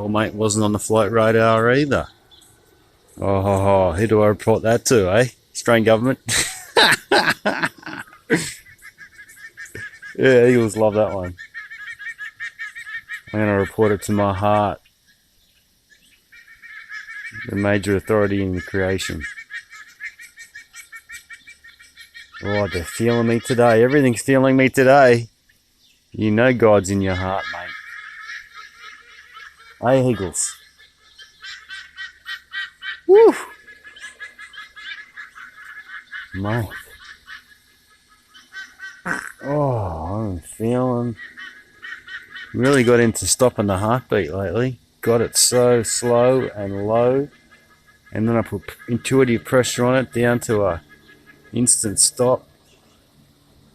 Oh, mate, wasn't on the flight radar either. Oh, who do I report that to, eh? Australian government? Yeah, Eagles love that one. I'm going to report it to my heart, the major authority in creation. Oh, they're feeling me today. Everything's feeling me today. You know God's in your heart, mate. Hey, Eagles. Woo! Mate. Oh, I'm feeling... Really got into stopping the heartbeat lately. Got it so slow and low. And then I put intuitive pressure on it down to a instant stop.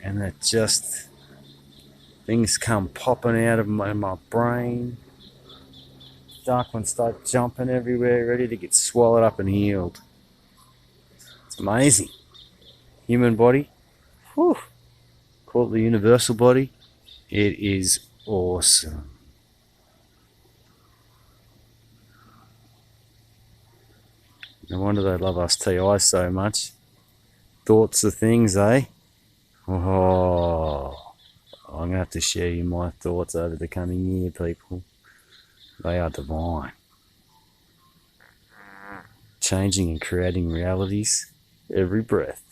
And it just... Things come popping out of my brain. Dark ones start jumping everywhere, ready to get swallowed up and healed. It's amazing. Human body. Whew. Call it the universal body. It is awesome. No wonder they love us TI so much. Thoughts are things, eh? Oh, I'm going to have to share you my thoughts over the coming year, people. They are divine. Changing and creating realities every breath.